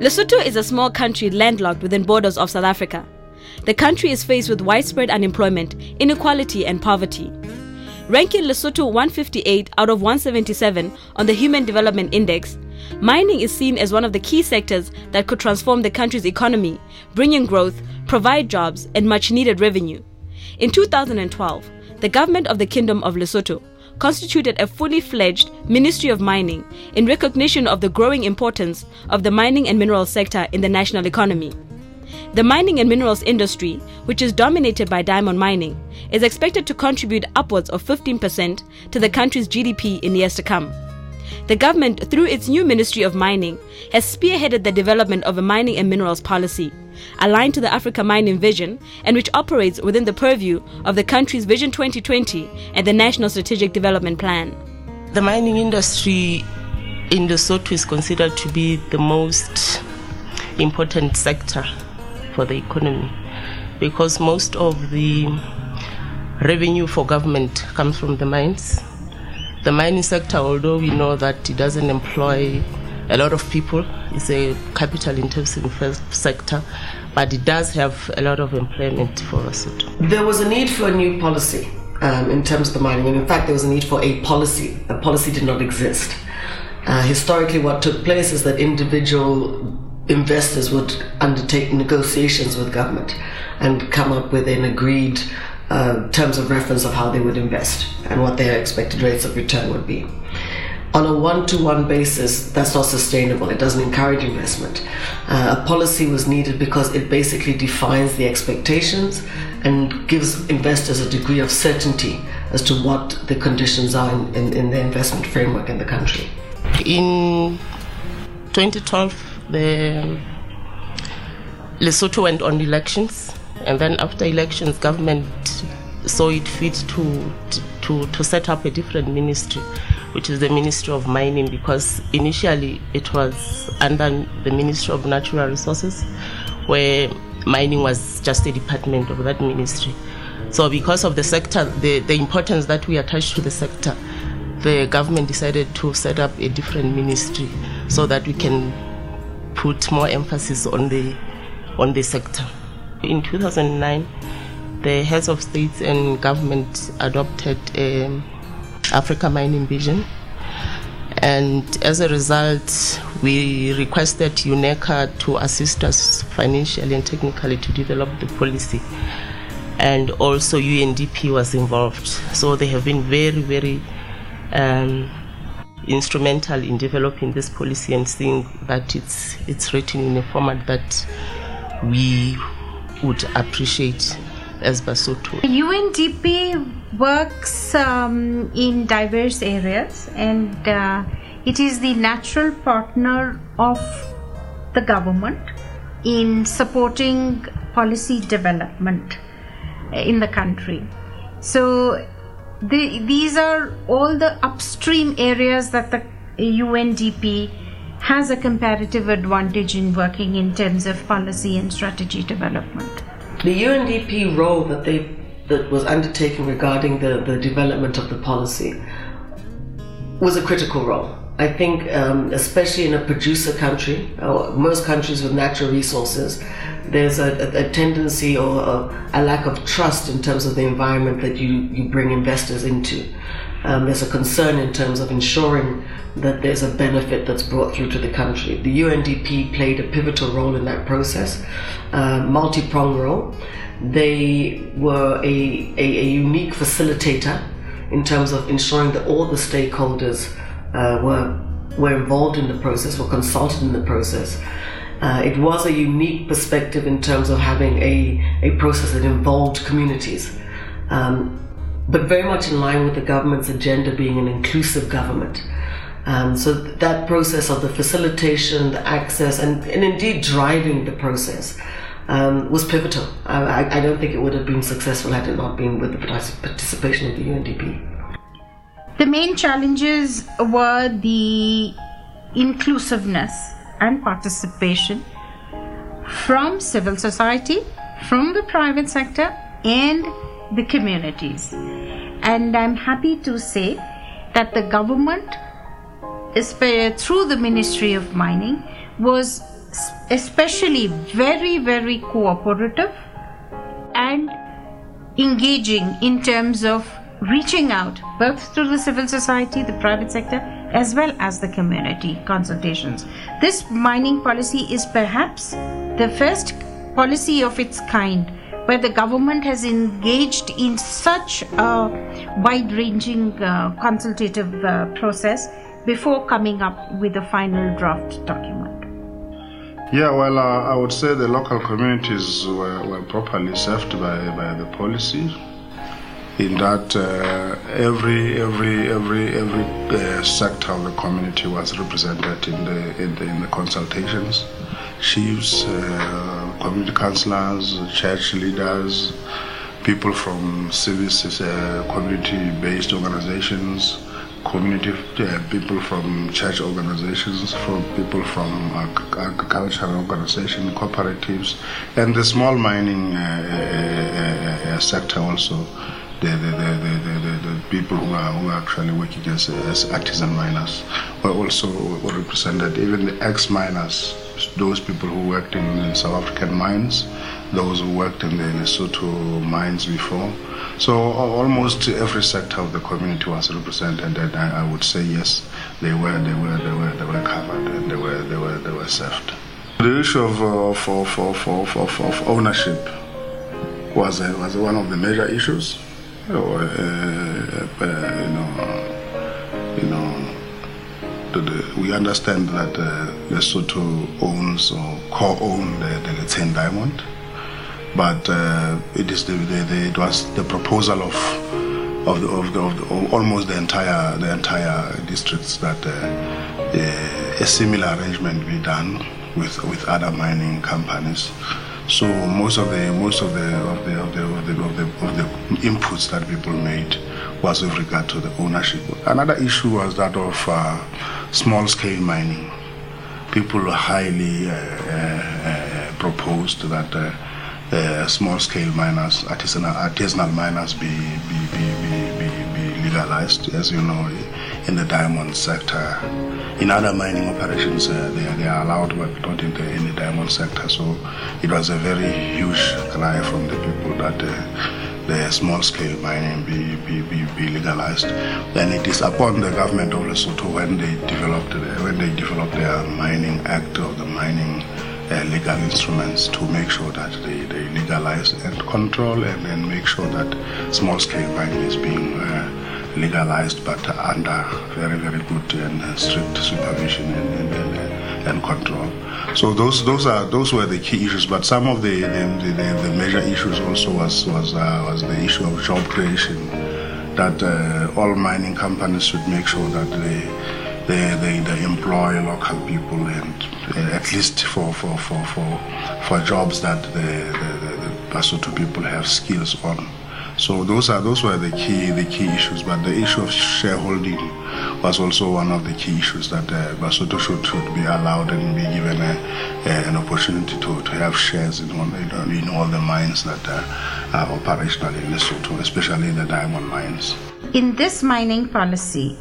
Lesotho is a small country landlocked within borders of South Africa. The country is faced with widespread unemployment, inequality and poverty. Ranking Lesotho 158 out of 177 on the Human Development Index, mining is seen as one of the key sectors that could transform the country's economy, bring in growth, provide jobs and much-needed revenue. In 2012, the government of the Kingdom of Lesotho constituted a fully fledged Ministry of Mining in recognition of the growing importance of the mining and mineral sector in the national economy. The mining and minerals industry, which is dominated by diamond mining, is expected to contribute upwards of 15% to the country's GDP in years to come. The government, through its new Ministry of Mining, has spearheaded the development of a mining and minerals policy, aligned to the Africa Mining Vision and which operates within the purview of the country's Vision 2020 and the National Strategic Development Plan. The mining industry in Lesotho is considered to be the most important sector for the economy because most of the revenue for government comes from the mines. The mining sector, although we know that it doesn't employ a lot of people, it's a capital-intensive sector, but it does have a lot of employment for Lesotho. There was a need for a new policy in terms of the mining, and in fact there was a need for a policy. A policy did not exist. Historically what took place is that individual investors would undertake negotiations with government and come up with an agreed terms of reference of how they would invest and what their expected rates of return would be. On a one-to-one basis, that's not sustainable. It doesn't encourage investment. A policy was needed because it basically defines the expectations and gives investors a degree of certainty as to what the conditions are in the investment framework in the country. In 2012, Lesotho went on elections, and then after elections, government saw it fit to set up a different ministry, which is the Ministry of Mining, because initially it was under the Ministry of Natural Resources, where mining was just a department of that ministry. So because of the sector, the importance that we attach to the sector, the government decided to set up a different ministry so that we can put more emphasis on the sector. In 2009, the heads of states and government adopted Africa Mining Vision, and as a result we requested UNECA to assist us financially and technically to develop the policy, and also UNDP was involved. So they have been very, very instrumental in developing this policy and seeing that it's written in a format that we would appreciate as Lesotho. UNDP works in diverse areas, and it is the natural partner of the government in supporting policy development in the country. So these are all the upstream areas that the UNDP has a comparative advantage in working in terms of policy and strategy development. The UNDP role that was undertaken regarding the development of the policy was a critical role. I think especially in a producer country, most countries with natural resources, there's a tendency or a lack of trust in terms of the environment that you bring investors into. There's a concern in terms of ensuring that there's a benefit that's brought through to the country. The UNDP played a pivotal role in that process, multi-pronged role. They were a unique facilitator in terms of ensuring that all the stakeholders were involved in the process, were consulted in the process. It was a unique perspective in terms of having a process that involved communities, but very much in line with the government's agenda being an inclusive government. So that process of the facilitation, the access, and indeed driving the process was pivotal. I don't think it would have been successful had it not been with the participation of the UNDP. The main challenges were the inclusiveness and participation from civil society, from the private sector, and the communities. And I'm happy to say that the government, through the Ministry of Mining, was especially very, very cooperative and engaging in terms of reaching out both through the civil society, the private sector, as well as the community consultations. This mining policy is perhaps the first policy of its kind where the government has engaged in such a wide-ranging consultative process before coming up with a final draft document. Yeah, well, I would say the local communities were properly served by the policy, in that every sector of the community was represented in the consultations. Chiefs, community councillors, church leaders, people from civil community-based organizations, people from church organizations, from people from agricultural organizations, cooperatives, and the small mining sector also. The people who are actually working as artisan miners were also represented. Even the ex-miners, those people who worked in South African mines, those who worked in the Lesotho mines before. So almost every sector of the community was represented, and I would say yes, they were covered and they were served. The issue of ownership was one of the major issues. We understand that Lesotho owns or co-own the endowment, but it was the proposal of almost the entire districts that a similar arrangement be done with other mining companies. So most of the inputs that people made was with regard to the ownership. Another issue was that of small-scale mining. People highly proposed that small-scale miners, artisanal miners, be legalized. As you know, in the diamond sector, in other mining operations, they are allowed, but not in the diamond sector. So it was a very huge cry from the people that the small-scale mining be legalized. Then it is upon the government of Lesotho when they developed their mining act of the mining legal instruments to make sure that they legalize and control and make sure that small-scale mining is being legalized, but under very, very good and strict supervision and control. So those were the key issues. But some of the major issues also was the issue of job creation. That all mining companies should make sure that they employ local people, and at least for jobs that the Lesotho people have skills on. So those were the key issues. But the issue of shareholding was also one of the key issues, that Lesotho should be allowed and be given an opportunity to have shares in all the mines that are operational in Lesotho, especially the diamond mines. In this mining policy,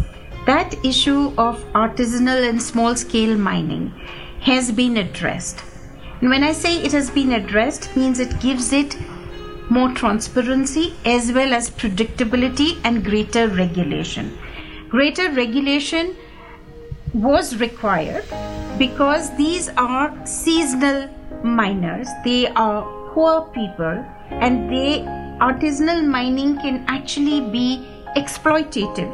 that issue of artisanal and small-scale mining has been addressed. And when I say it has been addressed, means it gives it more transparency as well as predictability and greater regulation. Greater regulation was required because these are seasonal miners, they are poor people, and artisanal mining can actually be exploitative,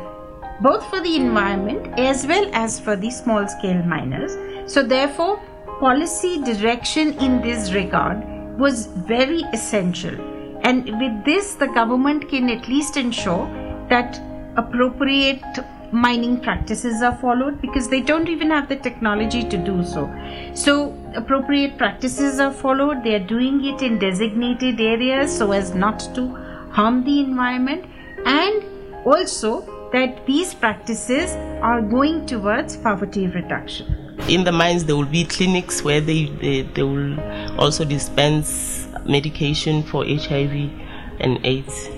both for the environment as well as for the small scale miners. So therefore, policy direction in this regard was very essential. And with this, the government can at least ensure that appropriate mining practices are followed, because they don't even have the technology to do so. So appropriate practices are followed. They are doing it in designated areas so as not to harm the environment, and also that these practices are going towards poverty reduction. In the mines, there will be clinics where they will also dispense medication for HIV and AIDS.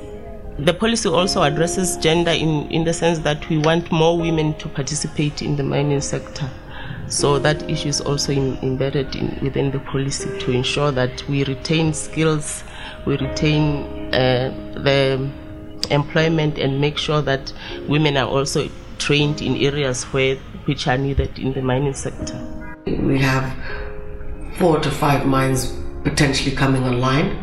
The policy also addresses gender in the sense that we want more women to participate in the mining sector. So that issue is also embedded within the policy to ensure that we retain skills, we retain the employment, and make sure that women are also trained in areas which are needed in the mining sector. We have 4 to 5 mines potentially coming online.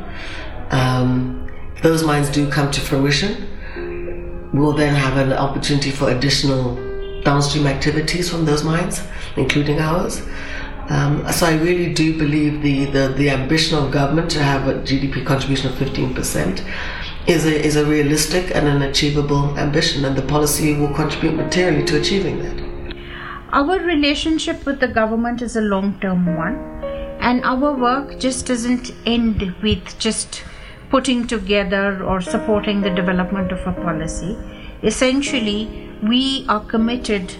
Those mines do come to fruition. We'll then have an opportunity for additional downstream activities from those mines, including ours. So I really do believe the ambition of government to have a GDP contribution of 15% is a realistic and an achievable ambition, and the policy will contribute materially to achieving that. Our relationship with the government is a long-term one, and our work just doesn't end with just putting together or supporting the development of a policy. Essentially, we are committed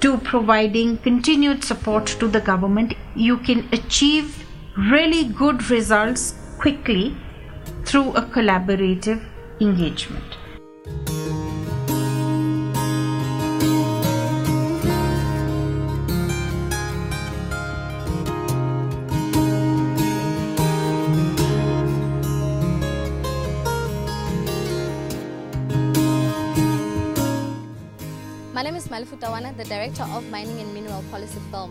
to providing continued support to the government. You can achieve really good results quickly through a collaborative engagement. My name is Malifu Tawana, the director of Mining and Mineral Policy film.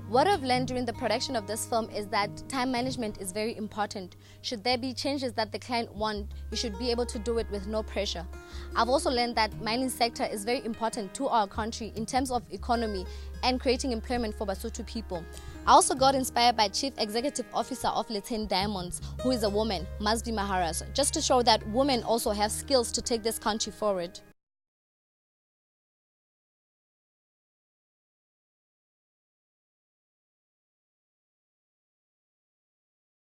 What I've learned during the production of this film is that time management is very important. Should there be changes that the client want, you should be able to do it with no pressure. I've also learned that mining sector is very important to our country in terms of economy and creating employment for Basotho people. I also got inspired by Chief Executive Officer of Lethen Diamonds, who is a woman, Masvi Maharaj, just to show that women also have skills to take this country forward.